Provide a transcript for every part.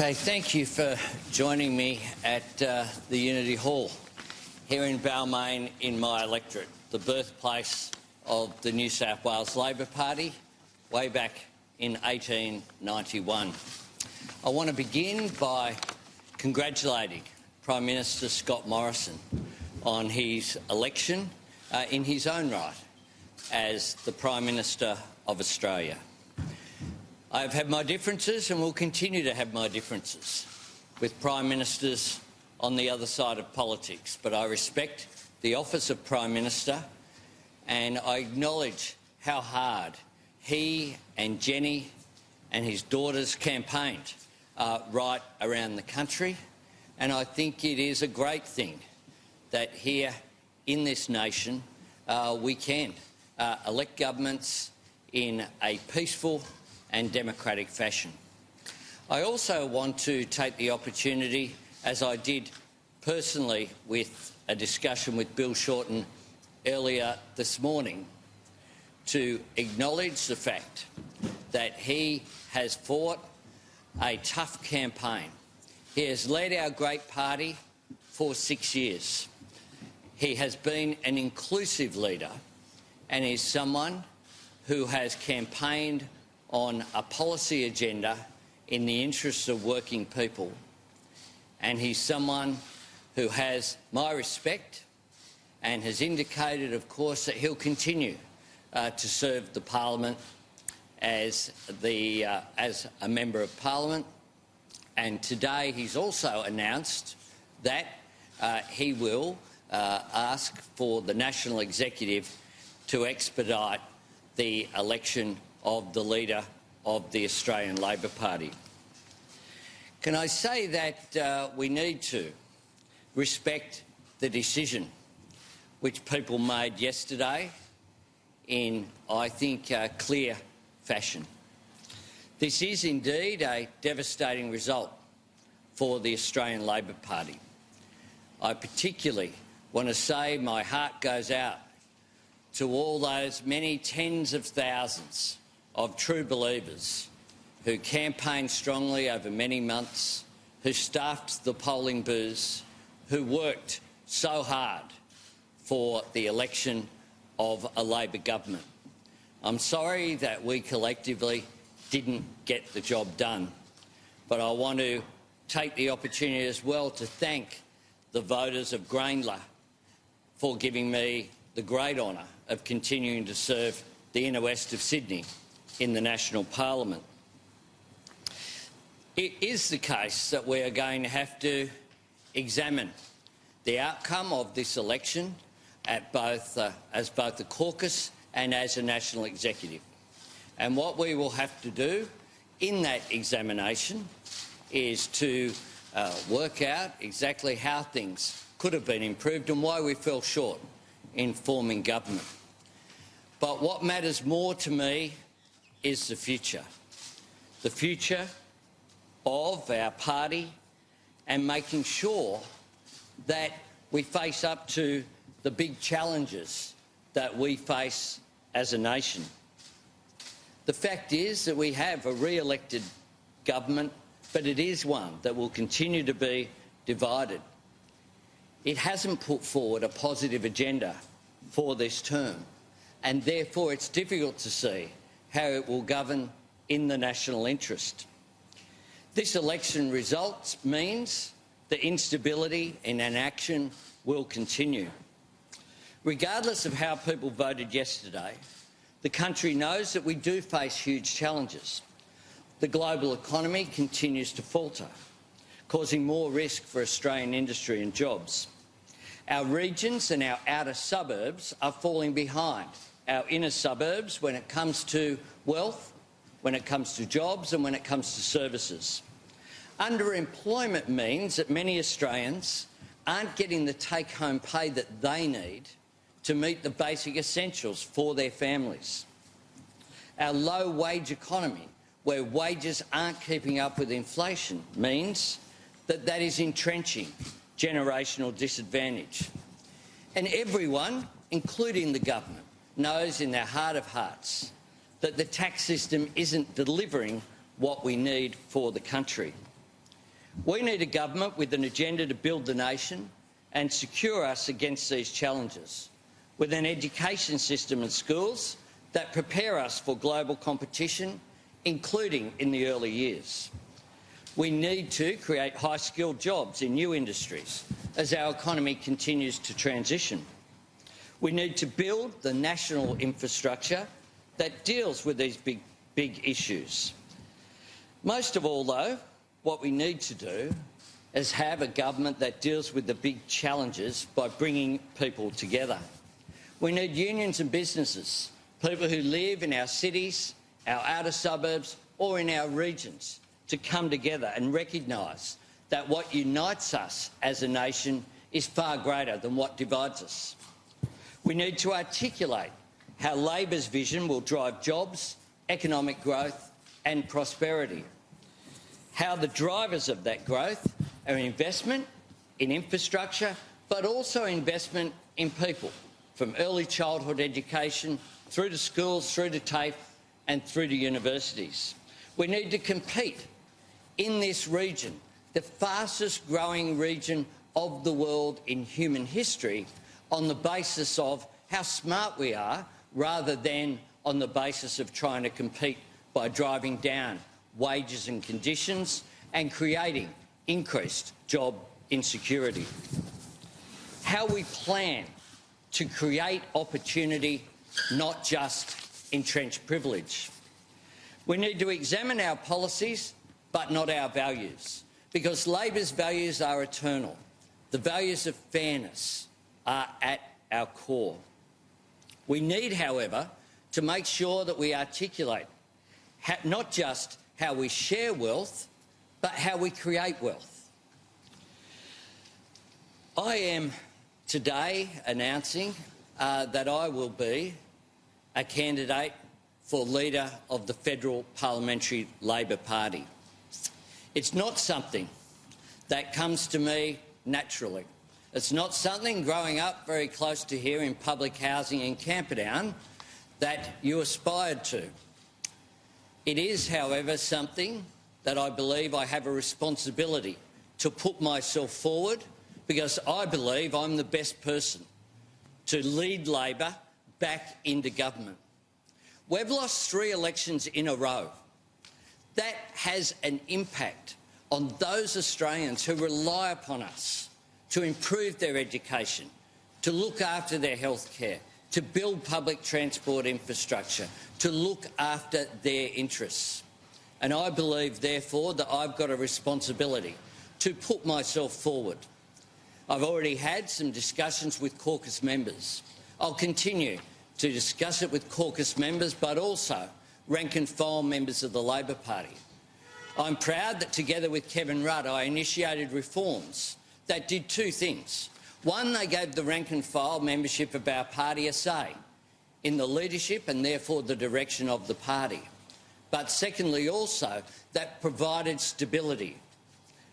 Okay, thank you for joining me at the Unity Hall here in Balmain in my electorate, the birthplace of the New South Wales Labor Party way back in 1891. I want to begin by congratulating Prime Minister Scott Morrison on his election in his own right as the Prime Minister of Australia. I have had my differences and will continue to have my differences with Prime Ministers on the other side of politics, but I respect the office of Prime Minister and I acknowledge how hard he and Jenny and his daughters campaigned right around the country, and I think it is a great thing that here in this nation we can elect governments in a peaceful and democratic fashion. I also want to take the opportunity, as I did personally with a discussion with Bill Shorten earlier this morning, to acknowledge the fact that he has fought a tough campaign. He has led our great party for 6 years. He has been an inclusive leader and is someone who has campaigned on a policy agenda in the interests of working people, and he's someone who has my respect and has indicated, of course, that he'll continue to serve the Parliament as a Member of Parliament. And today he's also announced that he will ask for the National Executive to expedite the election of the leader of the Australian Labor Party. Can I say that we need to respect the decision which people made yesterday in, I think, clear fashion. This is indeed a devastating result for the Australian Labor Party. I particularly want to say my heart goes out to all those many tens of thousands of true believers who campaigned strongly over many months, who staffed the polling booths, who worked so hard for the election of a Labor government. I'm sorry that we collectively didn't get the job done, but I want to take the opportunity as well to thank the voters of Grainler for giving me the great honour of continuing to serve the inner west of Sydney in the National Parliament. It is the case that we are going to have to examine the outcome of this election at as both the caucus and as a National Executive. And what we will have to do in that examination is to work out exactly how things could have been improved and why we fell short in forming government. But what matters more to me is the future of our party, and making sure that we face up to the big challenges that we face as a nation. The fact is that we have a re-elected government, but it is one that will continue to be divided. It hasn't put forward a positive agenda for this term, and therefore it's difficult to see how it will govern in the national interest. This election result means the instability in inaction will continue. Regardless of how people voted yesterday, the country knows that we do face huge challenges. The global economy continues to falter, causing more risk for Australian industry and jobs. Our regions and our outer suburbs are falling behind our inner suburbs when it comes to wealth, when it comes to jobs and when it comes to services. Underemployment means that many Australians aren't getting the take-home pay that they need to meet the basic essentials for their families. Our low-wage economy, where wages aren't keeping up with inflation, means that that is entrenching generational disadvantage. And everyone, including the government, knows in their heart of hearts that the tax system isn't delivering what we need for the country. We need a government with an agenda to build the nation and secure us against these challenges, with an education system and schools that prepare us for global competition, including in the early years. We need to create high-skilled jobs in new industries as our economy continues to transition. We need to build the national infrastructure that deals with these big issues. Most of all, though, what we need to do is have a government that deals with the big challenges by bringing people together. We need unions and businesses, people who live in our cities, our outer suburbs or in our regions, to come together and recognise that what unites us as a nation is far greater than what divides us. We need to articulate how Labor's vision will drive jobs, economic growth and prosperity. How the drivers of that growth are investment in infrastructure, but also investment in people, from early childhood education through to schools, through to TAFE and through to universities. We need to compete in this region, the fastest growing region of the world in human history, on the basis of how smart we are rather than on the basis of trying to compete by driving down wages and conditions and creating increased job insecurity. How we plan to create opportunity, not just entrenched privilege. We need to examine our policies, but not our values, because Labor's values are eternal. The values of fairness are at our core. We need, however, to make sure that we articulate not just how we share wealth, but how we create wealth. I am today announcing that I will be a candidate for leader of the Federal Parliamentary Labor Party. It's not something that comes to me naturally. It's not something growing up very close to here in public housing in Camperdown that you aspired to. It is, however, something that I believe I have a responsibility to put myself forward, because I believe I'm the best person to lead Labor back into government. We've lost 3 elections in a row. That has an impact on those Australians who rely upon us to improve their education, to look after their health care, to build public transport infrastructure, to look after their interests. And I believe, therefore, that I've got a responsibility to put myself forward. I've already had some discussions with caucus members. I'll continue to discuss it with caucus members, but also rank and file members of the Labor Party. I'm proud that together with Kevin Rudd I initiated reforms that did 2 things. One, they gave the rank and file membership of our party a say in the leadership and therefore the direction of the party. But secondly also, that provided stability.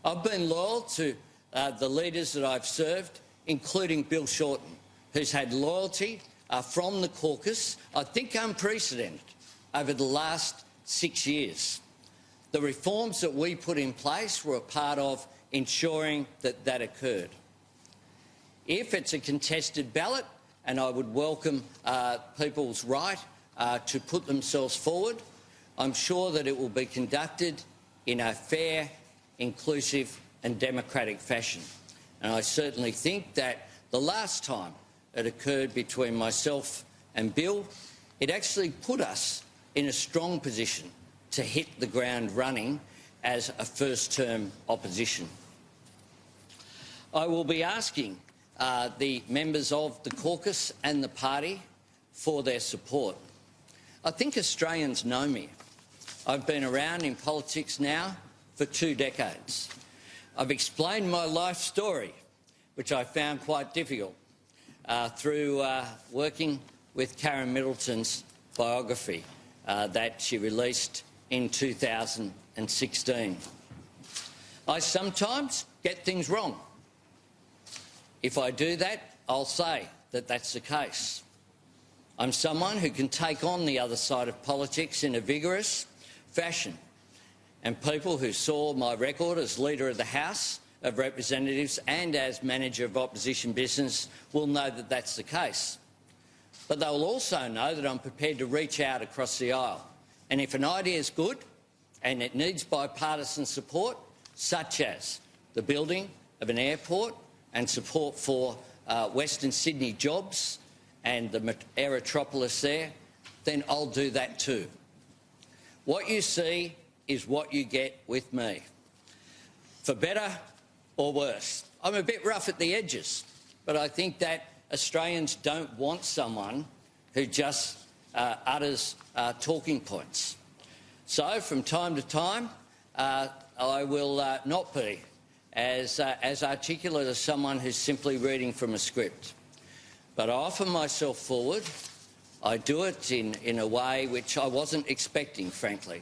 I've been loyal to the leaders that I've served, including Bill Shorten, who's had loyalty from the caucus, I think unprecedented, over the last 6 years. The reforms that we put in place were a part of ensuring that that occurred. If it's a contested ballot, and I would welcome people's right to put themselves forward, I'm sure that it will be conducted in a fair, inclusive and democratic fashion. And I certainly think that the last time it occurred between myself and Bill, it actually put us in a strong position to hit the ground running as a first-term opposition. I will be asking the members of the caucus and the party for their support. I think Australians know me. I've been around in politics now for 2 decades. I've explained my life story, which I found quite difficult, through working with Karen Middleton's biography that she released in 2016. I sometimes get things wrong. If I do that, I'll say that that's the case. I'm someone who can take on the other side of politics in a vigorous fashion And people who saw my record as Leader of the House of Representatives and as Manager of Opposition Business will know that that's the case. But they will also know that I'm prepared to reach out across the aisle. And if an idea is good and it needs bipartisan support, such as the building of an airport and support for Western Sydney jobs and the aerotropolis there, then I'll do that too. What you see is what you get with me. For better or worse. I'm a bit rough at the edges, but I think that Australians don't want someone who just utters talking points. So from time to time, I will not be as articulate as someone who's simply reading from a script. But I offer myself forward. I do it in a way which I wasn't expecting, frankly.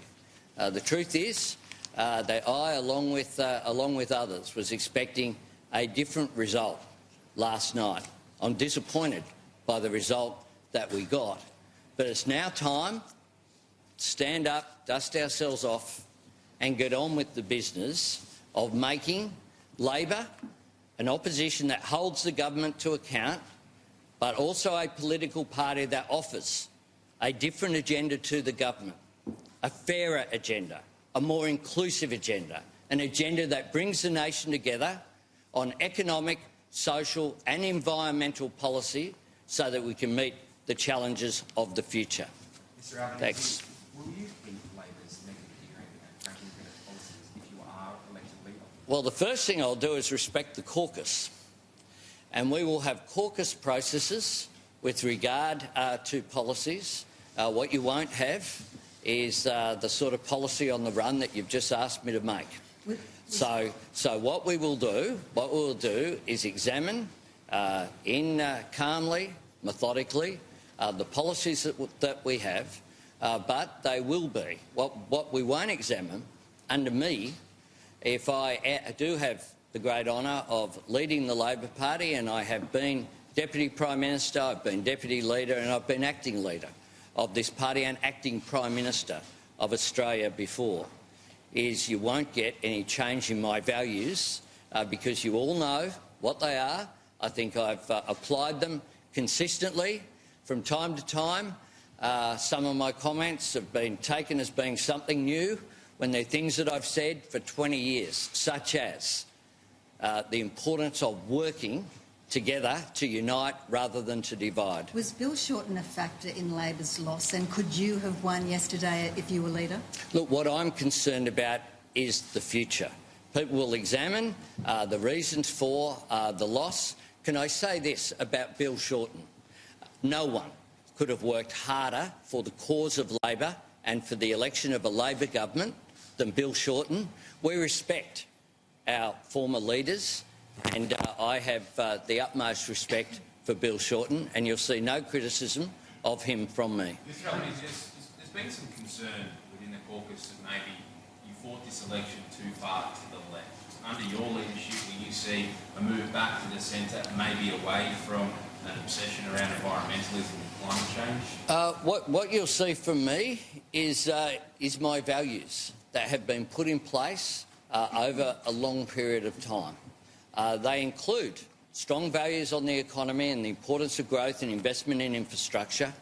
The truth is that I, along with others, was expecting a different result last night. I'm disappointed by the result that we got. But it's now time to stand up, dust ourselves off and get on with the business of making Labor an opposition that holds the government to account, but also a political party that offers a different agenda to the government, a fairer agenda, a more inclusive agenda, an agenda that brings the nation together on economic, social and environmental policy so that we can meet the challenges of the future. Mr. Albanese, thanks. Will you beat Labor's negative gearing and franking credit policies if you are elected leader? Well, the first thing I'll do is respect the caucus. And we will have caucus processes with regard to policies. What you won't have is the sort of policy on the run that you've just asked me to make. So what we will do is examine calmly, methodically, the policies that we have, but they will be. What we won't examine under me, if I do have the great honour of leading the Labor Party, and I have been Deputy Prime Minister, I've been Deputy Leader and I've been Acting Leader of this party and Acting Prime Minister of Australia before, is you won't get any change in my values because you all know what they are. I think I've applied them consistently. From time to time, some of my comments have been taken as being something new when they're things that I've said for 20 years, such as the importance of working together to unite rather than to divide. Was Bill Shorten a factor in Labor's loss, and could you have won yesterday if you were leader? Look, what I'm concerned about is the future. People will examine the reasons for the loss. Can I say this about Bill Shorten? No one could have worked harder for the cause of Labor and for the election of a Labor government than Bill Shorten. We respect our former leaders, and I have the utmost respect for Bill Shorten, and you'll see no criticism of him from me. Mr. Albanese, there's been some concern within the caucus that maybe you fought this election too far to the left. Under your leadership, will you see a move back to the centre, maybe away from an obsession around environmentalism and climate change? What you'll see from me is my values that have been put in place over a long period of time. They include strong values on the economy and the importance of growth and investment in infrastructure.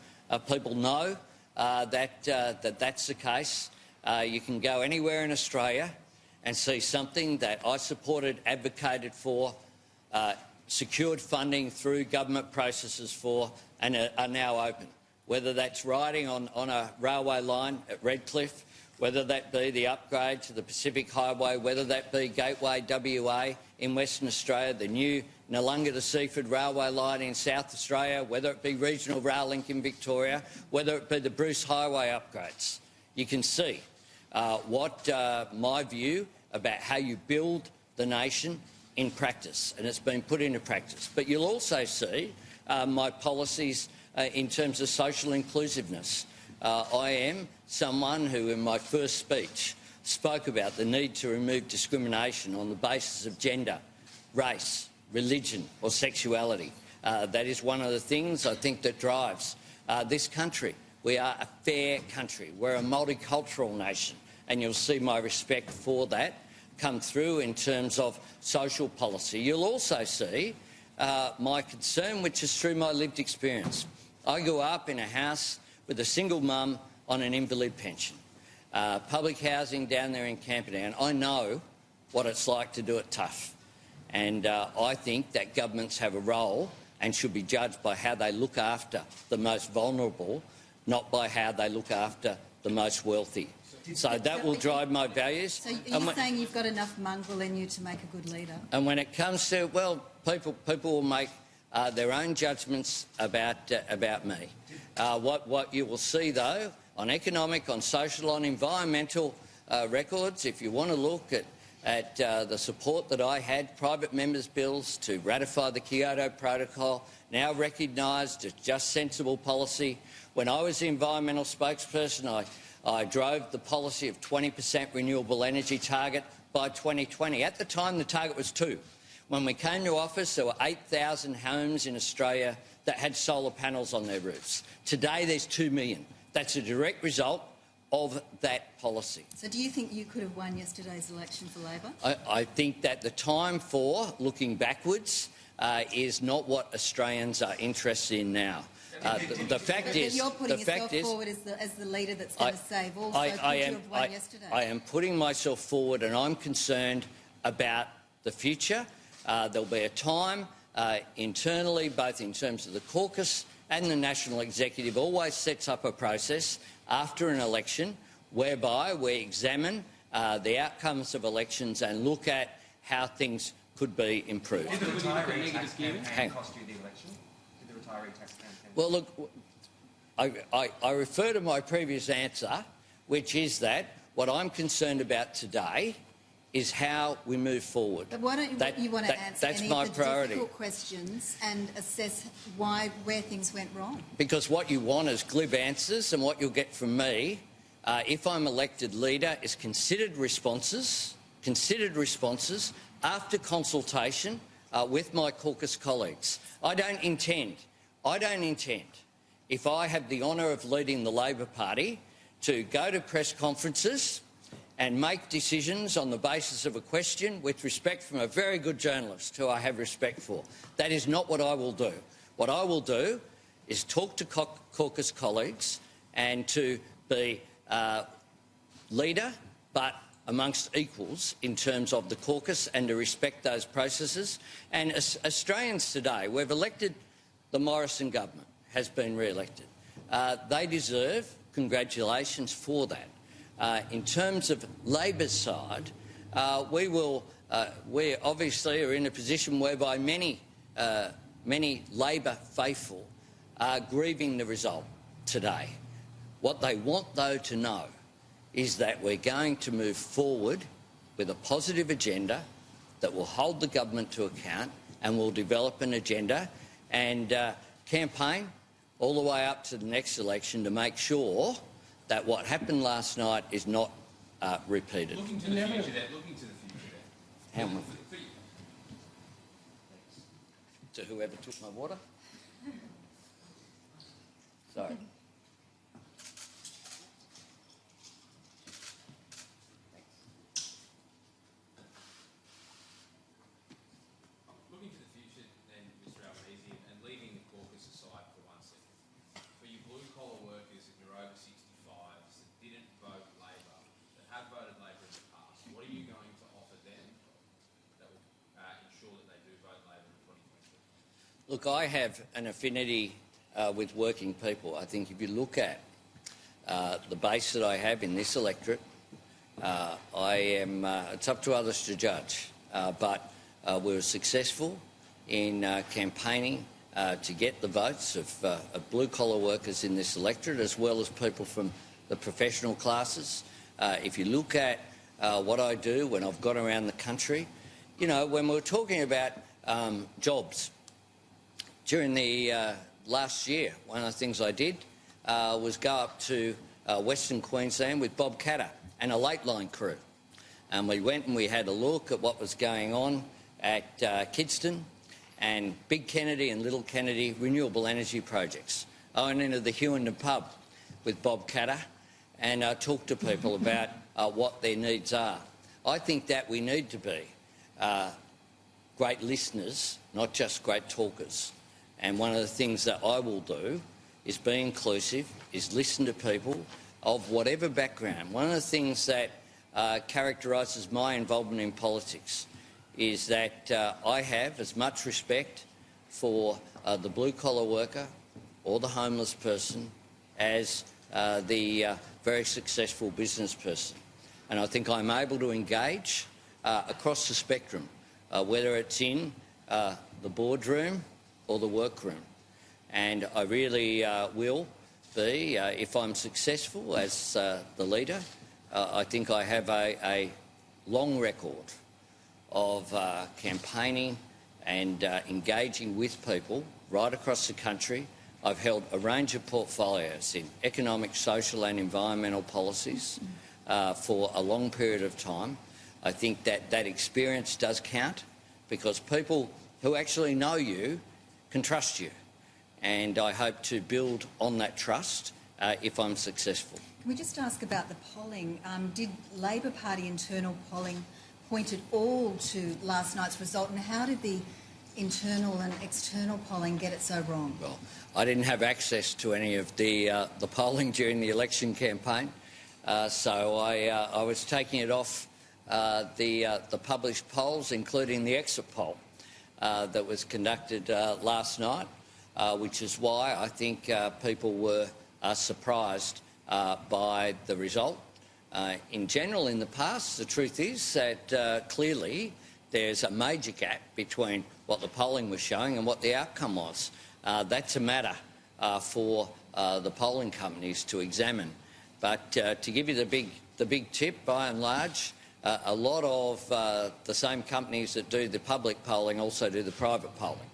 People know that's the case. You can go anywhere in Australia and see something that I supported, advocated for, secured funding through government processes for, and are now open. Whether that's riding on a railway line at Redcliffe, whether that be the upgrade to the Pacific Highway, whether that be Gateway WA in Western Australia, the new Noongar to Seaford railway line in South Australia, whether it be regional rail link in Victoria, whether it be the Bruce Highway upgrades. You can see what my view about how you build the nation in practice, and it's been put into practice. But you'll also see my policies in terms of social inclusiveness. I am someone who, in my first speech, spoke about the need to remove discrimination on the basis of gender, race, religion or sexuality. That is one of the things I think that drives this country. We are a fair country. We're a multicultural nation. and you'll see my respect for that come through in terms of social policy. You'll also see my concern, which is through my lived experience. I grew up in a house with a single mum on an invalid pension. Public housing down there in Camperdown. I know what it's like to do it tough. And I think that governments have a role and should be judged by how they look after the most vulnerable, not by how they look after the most wealthy. So that will drive my values. So you're saying you've got enough mongrel in you to make a good leader? And when it comes to, well, people will make their own judgments about me. What you will see, though, on economic, on social, on environmental records, if you want to look at the support that I had, private members' bills to ratify the Kyoto Protocol, now recognised as just sensible policy. When I was the environmental spokesperson, I drove the policy of 20% renewable energy target by 2020. At the time, the target was 2. When we came to office, there were 8,000 homes in Australia that had solar panels on their roofs. Today, there's 2 million. That's a direct result of that policy. So do you think you could have won yesterday's election for Labor? I think that the time for looking backwards is not what Australians are interested in now. The fact is, you're putting yourself forward as the leader that's going to save all. So could you have won yesterday? I am putting myself forward, and I'm concerned about the future. There'll be a time internally, both in terms of the caucus and the National Executive, always sets up a process after an election whereby we examine the outcomes of elections and look at how things could be improved. Did the retiree tax campaign cost you the election? Did the retiree tax campaign? Well, look, I refer to my previous answer, which is that what I'm concerned about today is how we move forward. But why don't you want to answer that's any my of the priority. difficult questions and assess where things went wrong? Because what you want is glib answers, and what you'll get from me, if I'm elected leader, is considered responses after consultation with my caucus colleagues. I don't intend, if I have the honour of leading the Labor Party, to go to press conferences and make decisions on the basis of a question with respect from a very good journalist who I have respect for. That is not what I will do. What I will do is talk to caucus colleagues and to be leader, but amongst equals in terms of the caucus, and to respect those processes. And as Australians today, we've elected the Morrison government, has been re-elected. They deserve congratulations for that. In terms of Labor's side, we obviously are in a position whereby many Labor faithful are grieving the result today. What they want, though, to know is that we're going to move forward with a positive agenda that will hold the government to account, and will develop an agenda and campaign all the way up to the next election to make sure that what happened last night is not repeated. Looking to the future there. How much? To whoever took my water? Sorry. Looking to the future then, Mr Albanese, and leaving the caucus aside for 1 second. For you blue-collar workers and your over 65s that didn't vote Labor, that have voted Labor in the past, what are you going to offer them that will ensure that they do vote Labor in 2022? Look, I have an affinity with working people. I think if you look at the base that I have in this electorate, it's up to others to judge, but we were successful in campaigning to get the votes of blue-collar workers in this electorate, as well as people from the professional classes. If you look at what I do when I've gone around the country, you know, when we were talking about jobs, during the last year, one of the things I did was go up to Western Queensland with Bob Catter and a late line crew. And we went and we had a look at what was going on at Kidston and Big Kennedy and Little Kennedy renewable energy projects. I went into the Hewenden pub with Bob Catter and talked to people about what their needs are. I think that we need to be great listeners, not just great talkers. And one of the things that I will do is be inclusive, is listen to people of whatever background. One of the things that characterises my involvement in politics is that I have as much respect for the blue-collar worker or the homeless person as the very successful business person. And I think I'm able to engage across the spectrum, whether it's in the boardroom or the workroom. And I really will be, if I'm successful as the leader, I think I have a long record of campaigning and engaging with people right across the country. I've held a range of portfolios in economic, social and environmental policies for a long period of time. I think that that experience does count because people who actually know you can trust you. And I hope to build on that trust if I'm successful. Can we just ask about the polling? Did Labor Party internal polling point at all to last night's result, and how did the internal and external polling get it so wrong? Well, I didn't have access to any of the polling during the election campaign, so I was taking it off the published polls, including the exit poll that was conducted last night, which is why I think people were surprised by the result. In general, in the past, the truth is that clearly there's a major gap between what the polling was showing and what the outcome was. That's a matter for the polling companies to examine. But to give you the big tip, by and large, a lot of the same companies that do the public polling also do the private polling.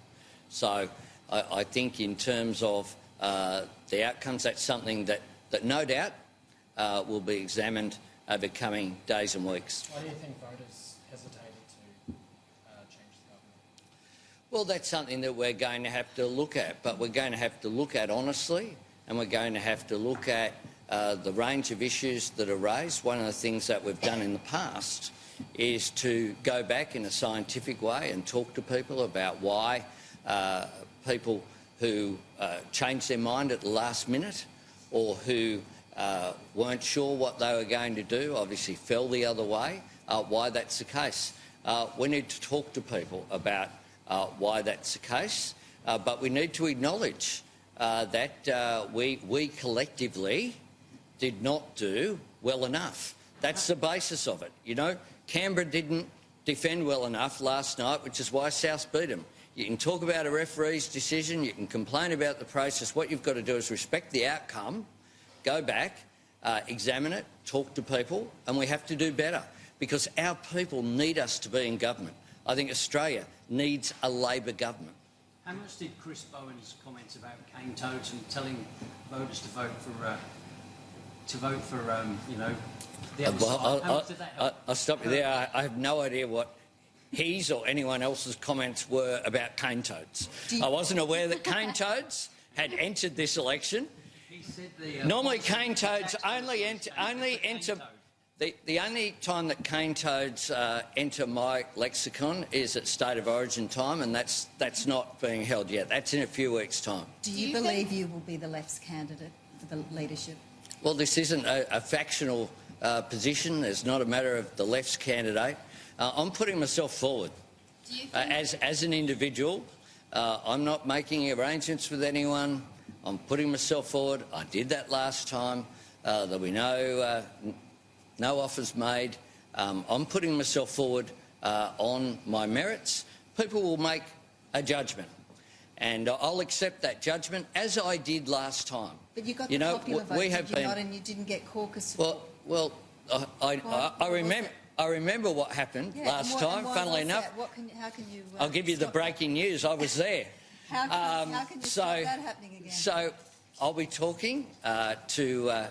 So I think in terms of the outcomes, that's something that no doubt will be examined over coming days and weeks. Why do you think voters hesitated to change the government? Well, that's something that we're going to have to look at, but we're going to have to look at honestly, and we're going to have to look at the range of issues that are raised. One of the things that we've done in the past is to go back in a scientific way and talk to people about why people who changed their mind at the last minute or who weren't sure what they were going to do, obviously fell the other way, why that's the case. We need to talk to people about why that's the case, but we need to acknowledge that we collectively did not do well enough. That's the basis of it. You know, Canberra didn't defend well enough last night, which is why South beat them. You can talk about a referee's decision, you can complain about the process. What you've got to do is respect the outcome, go back, examine it, talk to people, and we have to do better because our people need us to be in government. I think Australia needs a Labor government. How much did Chris Bowen's comments about cane toads and telling voters to vote for you know, the other side, how much did that help? I'll stop you there. I have no idea what his or anyone else's comments were about cane toads. I wasn't aware that cane toads had entered this election. He said Normally cane toads only enter the only time that cane toads enter my lexicon is at State of Origin time, and that's not being held yet. That's in a few weeks' time. Do you believe you will be the left's candidate for the leadership? Well, this isn't a factional position. It's not a matter of the left's candidate. I'm putting myself forward as an individual. I'm not making arrangements with anyone. I'm putting myself forward. I did that last time. There'll be no offers made. I'm putting myself forward on my merits. People will make a judgment, and I'll accept that judgment as I did last time. But you got the popular vote, did you not, and you didn't get caucus support? Well, I remember what happened last time. Funnily enough, how can you? I'll give you the breaking news. I was there. How can you stop that happening again? So I'll be talking to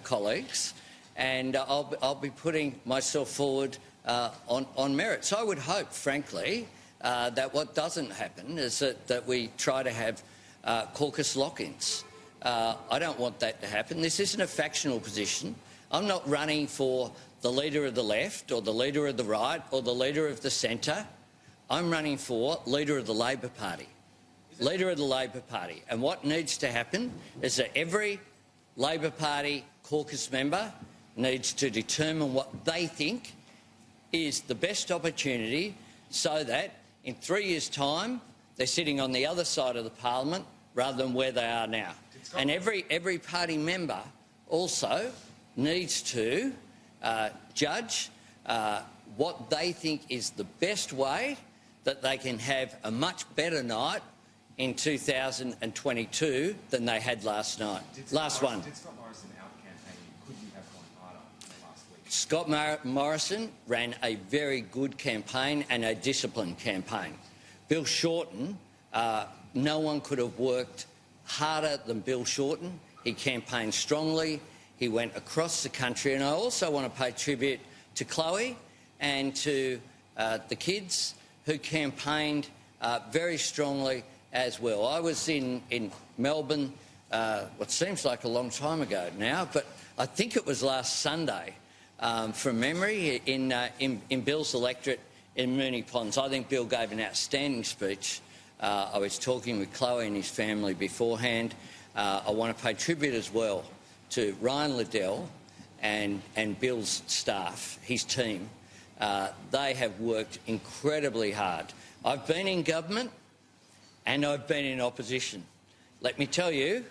colleagues, and I'll be putting myself forward on merits. I would hope, frankly, that what doesn't happen is that we try to have caucus lock-ins. I don't want that to happen. This isn't a factional position. I'm not running for the leader of the left or the leader of the right or the leader of the centre. I'm running for leader of the Labor Party. Leader of the Labor Party. And what needs to happen is that every Labor Party caucus member needs to determine what they think is the best opportunity so that in 3 years' time they're sitting on the other side of the parliament rather than where they are now. And every party member also needs to judge what they think is the best way that they can have a much better night in 2022 than they had last night. Last one. Did Scott Morrison out-campaign you? Could you have gone harder in the last week? Scott Morrison ran a very good campaign and a disciplined campaign. Bill Shorten, no one could have worked harder than Bill Shorten. He campaigned strongly. He went across the country. And I also want to pay tribute to Chloe and to the kids who campaigned very strongly as well. I was in Melbourne, what seems like a long time ago now, but I think it was last Sunday, from memory, in Bill's electorate in Moonee Ponds. I think Bill gave an outstanding speech. I was talking with Chloe and his family beforehand. I want to pay tribute as well to Ryan Liddell and Bill's staff, his team. They have worked incredibly hard. I've been in government and I've been in opposition. Let me tell you,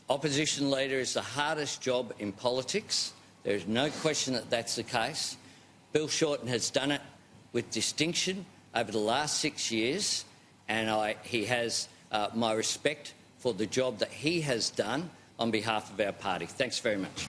opposition leader is the hardest job in politics. There is no question that that's the case. Bill Shorten has done it with distinction over the last 6 years, and he has my respect for the job that he has done on behalf of our party. Thanks very much.